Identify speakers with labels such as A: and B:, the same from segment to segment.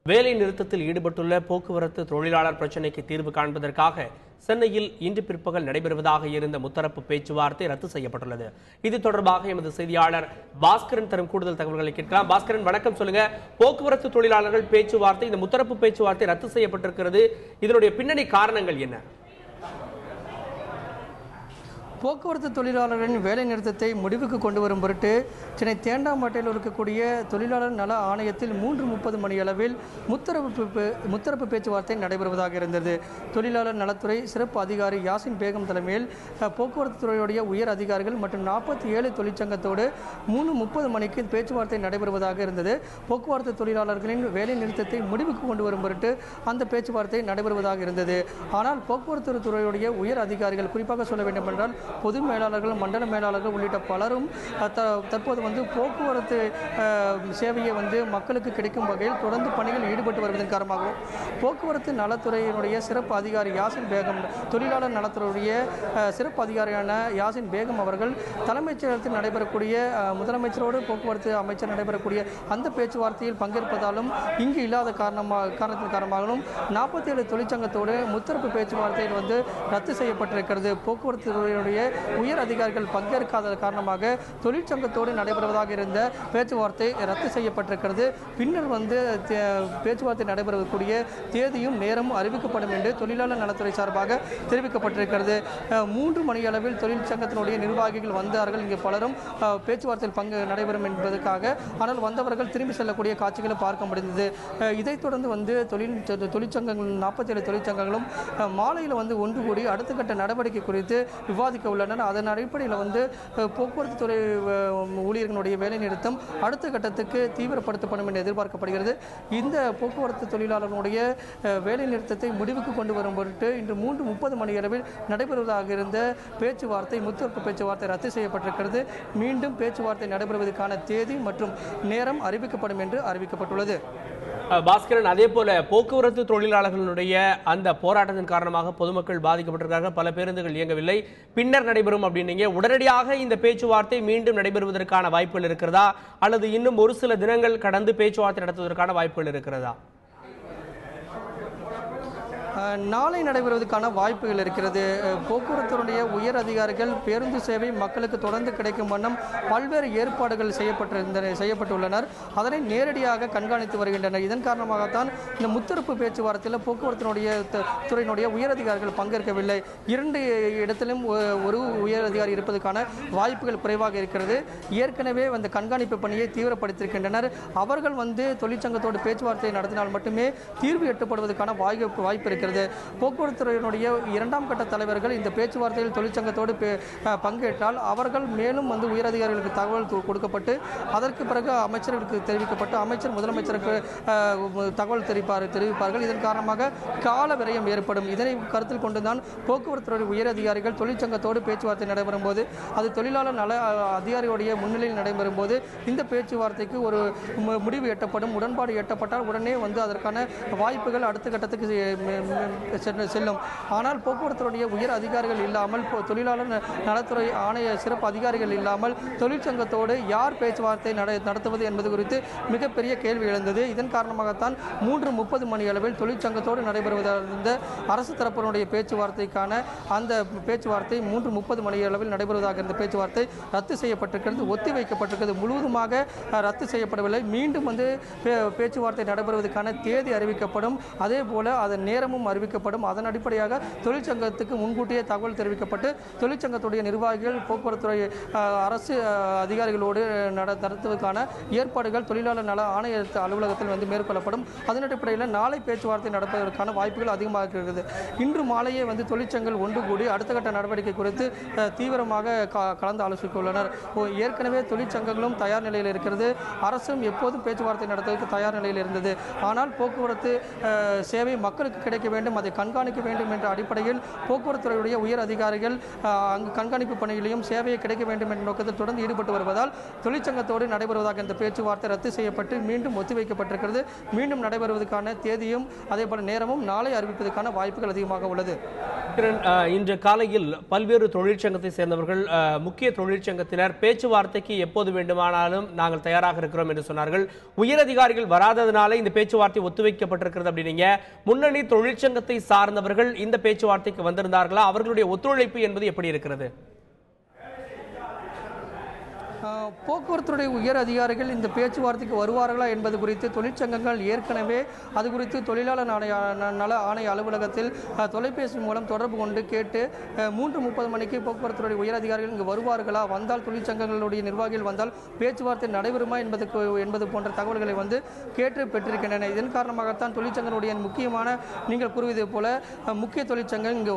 A: வேலை நிறுத்தத்தில் ஈடுபட்டுள்ள போக்குவரத்து தொழிலாளர் பிரச்சினைக்கு தீர்வு காண்பதற்காக சென்னையில் இன்று பிற்பகல் நடைபெறுவதாக இருந்த முத்தரப்பு பேச்சுவார்த்தை ரத்து செய்யப்பட்டுள்ளது. இது தொடர்பாக எமது செய்தியாளர் பாஸ்கரன் தரும் கூடுதல் தகவல்களை கேட்கலாம். பாஸ்கரன், வணக்கம். சொல்லுங்க, போக்குவரத்து தொழிலாளர்கள் பேச்சுவார்த்தை, இந்த முத்தரப்பு பேச்சுவார்த்தை ரத்து செய்யப்பட்டிருக்கிறது. இதனுடைய பின்னணி காரணங்கள் என்ன?
B: போக்குவரத்து தொழிலாளர்களின் வேலை நிறுத்தத்தை முடிவுக்கு கொண்டு வரும் பொருட்டு சென்னை தேண்டாம்பேட்டையில் இருக்கக்கூடிய தொழிலாளர் நல ஆணையத்தில் 3:30 மணியளவில் முத்தரப்பு பேச்சுவார்த்தை நடைபெறுவதாக இருந்தது. தொழிலாளர் நலத்துறை சிறப்பு அதிகாரி யாசின் பேகம் தலைமையில் போக்குவரத்து துறையுடைய உயர் அதிகாரிகள் மற்றும் 47 தொழிற்சங்கத்தோடு 3:30 மணிக்கு பேச்சுவார்த்தை நடைபெறுவதாக இருந்தது. போக்குவரத்து தொழிலாளர்களின் வேலை நிறுத்தத்தை முடிவுக்கு கொண்டு வரும் பொருட்டு அந்த பேச்சுவார்த்தை நடைபெறுவதாக இருந்தது. ஆனால் போக்குவரத்து துறையுடைய உயர் அதிகாரிகள், குறிப்பாக சொல்ல வேண்டும் என்றால் பொது மேலாளர்கள், மண்டல மேலாளர்கள் உள்ளிட்ட பலரும் தற்போது போக்குவரத்து சேவையை மக்களுக்கு கிடைக்கும் வகையில் தொடர்ந்து பணிகள் ஈடுபட்டு வருவதன் காரணமாகவும் போக்குவரத்து நலத்துறையினுடைய சிறப்பு அதிகாரி யாசின் பேகம், தொழிலாளர் நலத்துறையுடைய சிறப்பு அதிகாரியான யாசின் பேகம் அவர்கள் தலைமைச் செயலகத்தில் நடைபெறக்கூடிய முதலமைச்சரோடு போக்குவரத்து அமைச்சர் நடைபெறக்கூடிய அந்த பேச்சுவார்த்தையில் பங்கேற்பதாலும் இங்கு இல்லாத காரணத்தின் காரணமாகவும் 47 தொழிற்சங்கத்தோடு முத்தரப்பு பேச்சுவார்த்தையில் ரத்து செய்யப்பட்டிருக்கிறது. போக்குவரத்து துறையினுடைய உயர் அதிகாரிகள் பங்கேற்காத காரணமாக தொழிற்சங்கத்தோடு நடைபெறுவதாக இருந்த பேச்சுவார்த்தை ரத்து செய்யப்பட்டிருக்கிறது. பின்னர் பேச்சுவார்த்தை நடைபெறக்கூடிய தேதியும் நேரமும் அறிவிக்கப்படும் என்று தொழிலாளர் நலத்துறை சார்பாக தெரிவிக்கப்பட்டிருக்கிறது. 3 மணியளவில் தொழிற்சங்கத்தினுடைய நிர்வாகிகள் வந்தார்கள். இங்கு பலரும் பேச்சுவார்த்தையில் நடைபெறும் என்பதற்காக, ஆனால் வந்தவர்கள் திரும்பி செல்லக்கூடிய காட்சிகளை பார்க்க முடிந்தது. இதைத் தொடர்ந்து தொழிற்சங்கங்கள் 47 தொழிற்சங்கங்களும் மாலையில் ஒன்று கூடி அடுத்த கட்ட நடவடிக்கை குறித்து விவாதிக்க உள்ளனர். அதன் அடிப்படையில் போக்குவரத்து துறை ஊழியர்களுடைய வேலை நிறுத்தம் அடுத்த கட்டத்துக்கு தீவிரப்படுத்தப்படும் என்று எதிர்பார்க்கப்படுகிறது. இந்த போக்குவரத்து தொழிலாளர்களுடைய வேலை நிறுத்தத்தை முடிவுக்கு கொண்டு வரும் பொருட்டு இன்று 3:30 மணியளவில் நடைபெறுவதாக இருந்த முத்தரப்பு பேச்சுவார்த்தை ரத்து செய்யப்பட்டிருக்கிறது. மீண்டும் பேச்சுவார்த்தை நடைபெறுவதற்கான தேதி மற்றும் நேரம் அறிவிக்கப்படும் என்று அறிவிக்கப்பட்டுள்ளது.
A: பாஸ்கரன், அதே போல போக்குவரத்து தொழிலாளர்களுடைய அந்த போராட்டத்தின் காரணமாக பொதுமக்கள் பாதிக்கப்பட்டிருக்கிறார்கள். பல பேருந்துகள் இயங்கவில்லை. பின்னர் நடைபெறும் அப்படின்னீங்க. உடனடியாக இந்த பேச்சுவார்த்தை மீண்டும் நடைபெறுவதற்கான வாய்ப்புகள் இருக்கிறதா, அல்லது இன்னும் ஒரு சில தினங்கள் கடந்து பேச்சுவார்த்தை நடத்துவதற்கான வாய்ப்புகள் இருக்கிறதா?
B: நாளை நடைபெறுவதற்கான வாய்ப்புகள் இருக்கிறது. போக்குவரத்துடைய உயர் அதிகாரிகள் பேருந்து சேவை மக்களுக்கு தொடர்ந்து கிடைக்கும் வண்ணம் பல்வேறு ஏற்பாடுகள் செய்யப்பட்டுள்ளனர். அதனை நேரடியாக கண்காணித்து வருகின்றனர். இதன் காரணமாகத்தான் இந்த முத்தரப்பு பேச்சுவார்த்தையில் போக்குவரத்தினுடைய துறையினுடைய உயர் அதிகாரிகள் பங்கேற்கவில்லை. 2 இடத்திலும் ஒரு உயர் அதிகாரி இருப்பதற்கான வாய்ப்புகள் குறைவாக இருக்கிறது. ஏற்கனவே கண்காணிப்பு பணியை தீவிரப்படுத்தியிருக்கின்றனர். அவர்கள் தொழிற்சங்கத்தோடு பேச்சுவார்த்தை நடத்தினால் மட்டுமே தீர்வு எட்டப்படுவதற்கான வாய்ப்பு இருக்கிறது. போக்குவரத்து துறையினுடைய 2ஆம் கட்ட தலைவர்கள் இந்த பேச்சுவார்த்தையில் தொழிற்சங்கத்தோடு பங்கேற்றால் அவர்கள் மேலும் உயர் அதிகாரிகளுக்கு தகவல் கொடுக்கப்பட்டு அதற்கு பிறகு அமைச்சர்களுக்கு தெரிவிக்கப்பட்டு அமைச்சர் முதலமைச்சருக்கு தகவல் தெரிவிப்பார்கள். இதன் காரணமாக கால விரயம் ஏற்படும். இதனை கருத்தில் கொண்டுதான் போக்குவரத்து துறை உயர் அதிகாரிகள் தொழிற்சங்கத்தோடு பேச்சுவார்த்தை நடைபெறும் போது, அது தொழிலாளர் நல அதிகாரியுடைய முன்னிலையில் நடைபெறும் போது இந்த பேச்சுவார்த்தைக்கு ஒரு முடிவு எட்டப்படும். உடன்பாடு எட்டப்பட்டால் உடனே அதற்கான வாய்ப்புகள் அடுத்த கட்டத்துக்கு செல்லும். ஆனால் போக்குவரத்துடைய உயர் அதிகாரிகள் இல்லாமல், தொழிலாளர் நலத்துறை ஆணைய சிறப்பு அதிகாரிகள் இல்லாமல் தொழிற்சங்கத்தோடு யார் பேச்சுவார்த்தை நடத்துவது என்பது குறித்து மிகப்பெரிய கேள்வி எழுந்தது. இதன் காரணமாகத்தான் 3:30 மணியளவில் தொழிற்சங்கத்தோடு நடைபெறுவதாக அரசு தரப்பினுடைய பேச்சுவார்த்தைக்கான அந்த பேச்சுவார்த்தை 3:30 மணியளவில் நடைபெறுவதாக இருந்த பேச்சுவார்த்தை ரத்து செய்யப்பட்டிருக்கிறது. ஒத்தி வைக்கப்பட்டிருக்கிறது. முழுவதுமாக ரத்து செய்யப்படவில்லை. மீண்டும் பேச்சுவார்த்தை நடைபெறுவதற்கான தேதி அறிவிக்கப்படும். அதே போல அதன் நேரமும் அறிவிக்கப்படும். அதன் அடிப்படையாக தொழிற்சங்கத்துக்கு முன்கூட்டியே தகவல் தெரிவிக்கப்பட்டு தொழிற்சங்கத்துடைய நிர்வாகிகள் போக்குவரத்துறை அரசு அதிகாரிகளோடு நடத்துவதற்கான ஏற்பாடுகள் தொழிலாளர் நல ஆணைய அலுவலகத்தில் மேற்கொள்ளப்படும். அதன் அடிப்படையில் நாளை பேச்சுவார்த்தை நடப்பதற்கான வாய்ப்புகள் அதிகமாக இருக்கிறது. இன்று மாலையே தொழிற்சங்கங்கள் ஒன்று கூடி அடுத்த கட்ட நடவடிக்கை குறித்து தீவிரமாக கலந்து ஆலோசிக்க உள்ளனர். ஏற்கனவே தொழிற்சங்கங்களும் தயார் நிலையில் இருக்கிறது. அரசும் எப்போதும் பேச்சுவார்த்தை நடத்துவதற்கு தயார் நிலையில் இருந்தது. ஆனால் போக்குவரத்து சேவை மக்களுக்கு கிடைக்க வேண்டும், அதை கண்காணிக்க வேண்டும் என்ற அடிப்படையில் போக்குவரத்து துறையுடைய உயர் அதிகாரிகள் அங்கு கண்காணிப்பு பணியிலையும் சேவையை கிடைக்க வேண்டும் என்ற நோக்கத்தில் தொடர்ந்து ஈடுபட்டு வருவதால் தொழிற்சங்கத்தோடு நடைபெறுவதாக இந்த பேச்சுவார்த்தை ரத்து செய்யப்பட்டு மீண்டும் ஒத்திவைக்கப்பட்டிருக்கிறது. மீண்டும் நடைபெறுவதற்கான தேதியும் அதேபோல நேரமும் நாளை அறிவிப்பதற்கான வாய்ப்புகள் அதிகமாக உள்ளது.
A: இன்று காலையில் பல்வேறு தொழிற்சங்கத்தை சேர்ந்தவர்கள், முக்கிய தொழிற்சங்கத்தினர் பேச்சுவார்த்தைக்கு எப்போது வேண்டுமானாலும் நாங்கள் தயாராக இருக்கிறோம் என்று சொன்னார்கள். உயரதிகாரிகள் வராததனால இந்த பேச்சுவார்த்தை ஒத்திவைக்கப்பட்டிருக்கிறது அப்படின்னீங்க. முன்னணி தொழிற்சங்கத்தை சார்ந்தவர்கள் இந்த பேச்சுவார்த்தைக்கு வந்திருந்தார்களா? அவர்களுடைய ஒத்துழைப்பு என்பது எப்படி இருக்கிறது?
B: போக்குவரத்துடைய உயர் அதிகாரிகள் இந்த பேச்சுவார்த்தைக்கு வருவார்களா என்பது குறித்து தொழிற்சங்கங்கள் ஏற்கனவே அது குறித்து தொழிலாளர் நல ஆணைய அலுவலகத்தில் தொலைபேசி மூலம் தொடர்பு கொண்டு கேட்டு 3:30 மணிக்கு போக்குவரத்துடைய உயர் அதிகாரிகள் இங்கு வருவார்களா, வந்தால் தொழிற்சங்கங்களுடைய நிர்வாகிகள் வந்தால் பேச்சுவார்த்தை நடைபெறுமா என்பது போன்ற தகவல்களை கேட்டு பெற்றிருக்கின்றன. இதன் காரணமாகத்தான் தொழிற்சங்கங்களுடைய முக்கியமான நீங்கள் கூறுவதை போல முக்கிய தொழிற்சங்கம் இங்கு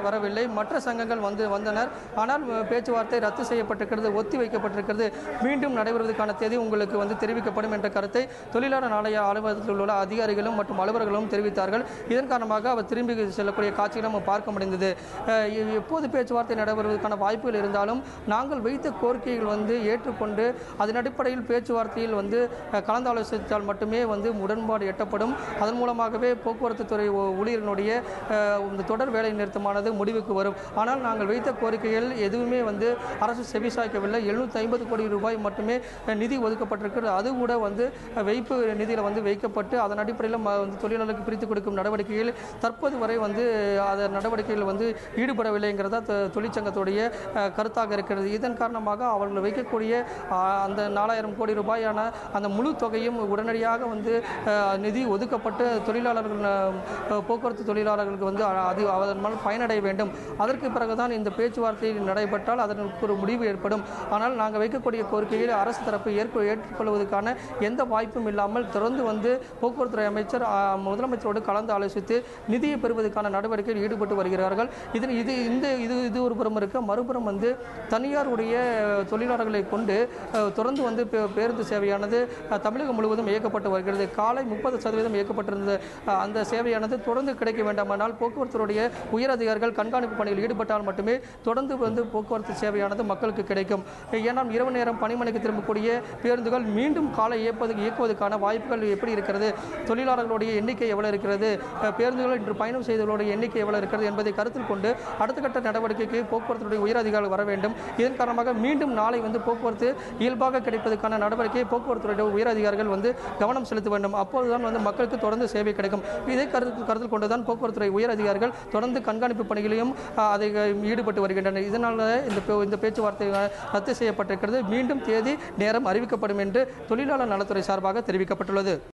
B: வரவில்லை. மற்ற சங்கங்கள் வந்தனர். ஆனால் பேச்சுவார்த்தை ரத்து செய்யப்பட்டிருக்கிறது, ஒத்தி வைக்கப்பட்டிருக்கிறது. மீண்டும் நடைபெறுவதற்கான தேதி உங்களுக்கு தெரிவிக்கப்படும் என்ற கருத்தை தொழிலாளர் ஆணைய அலுவலகத்தில் உள்ள அதிகாரிகளும் மற்றும் அலுவலர்களும் தெரிவித்தார்கள். இதன் காரணமாக அவர் திரும்பி செல்லக்கூடிய காட்சிகளை நம்ம பார்க்க முடிந்தது. எப்போது பேச்சுவார்த்தை நடைபெறுவதற்கான வாய்ப்புகள் இருந்தாலும் நாங்கள் வைத்த கோரிக்கைகள் ஏற்றுக்கொண்டு அதன் அடிப்படையில் பேச்சுவார்த்தையில் கலந்தாலோசித்தால் மட்டுமே உடன்பாடு எட்டப்படும். அதன் மூலமாகவே போக்குவரத்து துறை ஊழியர்களுடைய தொடர் வேலை நிறுத்தமானது முடிவுக்கு வரும். ஆனால் நாங்கள் வைத்த கோரிக்கைகள் எதுவுமே அரசு செவிசாய்க்கவில்லை. 750 கோடி ரூபாய் மட்டுமே நிதி ஒதுக்கப்பட்டிருக்கிறது. அது கூட வைப்பு நிதியில் வைக்கப்பட்டு அதன் அடிப்படையில் தொழிலாளர்களுக்கு பிரித்து கொடுக்கும் நடவடிக்கைகள் தற்போது வரை அதன் நடவடிக்கைகள் ஈடுபடவில்லைங்கிறதா தொழிற்சங்கத்துடைய கருத்தாக இருக்கிறது. இதன் காரணமாக அவர்கள் வைக்கக்கூடிய அந்த 4000 கோடி ரூபாயான அந்த முழு தொகையும் உடனடியாக நிதி ஒதுக்கப்பட்டு தொழிலாளர்கள் போக்குவரத்து தொழிலாளர்களுக்கு அது அதன் மூலம் பயனடைய வேண்டும். அதற்கு பிறகுதான் இந்த பேச்சுவார்த்தை நடைபெற்றால் அதற்கு ஒரு முடிவு ஏற்படும். ஆனால் நாங்கள் வைக்கக்கூடிய கோரிக்கைகளை அரசு தரப்பு ஏற்றுக்கொள்வதற்கான எந்த வாய்ப்பும் இல்லாமல் தொடர்ந்து போக்குவரத்துறை அமைச்சர் முதலமைச்சரோடு கலந்து ஆலோசித்து நிதியை பெறுவதற்கான நடவடிக்கையில் ஈடுபட்டு வருகிறார்கள். இது ஒரு புறம் இருக்க, மறுபுறம் தனியாருடைய தொழிலாளர்களை கொண்டு தொடர்ந்து பேருந்து சேவையானது தமிழகம் முழுவதும் இயக்கப்பட்டு வருகிறது. காலை 30% இயக்கப்பட்டிருந்த அந்த சேவையானது தொடர்ந்து கிடைக்க வேண்டாமானால் போக்குவரத்துடைய உயர் அதிகாரிகள் கண்காணிப்பு பணியில் ஈடுபட்டால் மட்டுமே தொடர்ந்து போக்குவரத்து சேவையானது மக்களுக்கு கிடைக்கும். ஏனால் இரவு நேரம் பணிமனைக்கு திரும்பக்கூடிய பேருந்துகள் மீண்டும் காலை இயக்குவதற்கான வாய்ப்புகள் எப்படி இருக்கிறது, தொழிலாளர்களுடைய எண்ணிக்கை எவ்வளவு இருக்கிறது, பேருந்துகள் இன்று பயணம் செய்தவர்களுடைய எண்ணிக்கை எவ்வளவு இருக்கிறது என்பதை கருத்தில் கொண்டு அடுத்த கட்ட நடவடிக்கைக்கு போக்குவரத்துடைய உயர் அதிகாரிகள் வர வேண்டும். இதன் காரணமாக மீண்டும் நாளை போக்குவரத்து இயல்பாக கிடைப்பதற்கான நடவடிக்கையை போக்குவரத்துடைய உயர் அதிகாரிகள் கவனம் செலுத்த வேண்டும். அப்போதுதான் மக்களுக்கு தொடர்ந்து சேவை கிடைக்கும். இதை கருத்தில் கொண்டுதான் போக்குவரத்துறை உயர் அதிகாரிகள் தொடர்ந்து கண்காணிப்பு பணிகளையும் அதை ஈடுபட்டு வருகின்றனர். இதனால் இந்த பேச்சுவார்த்தை ரத்து செய்யப்பட்டிருக்கிறது. மீண்டும் தேதி நேரம் அறிவிக்கப்படும் என்று தொழிலாளர் நலத்துறை சார்பாக தெரிவிக்கப்பட்டுள்ளது.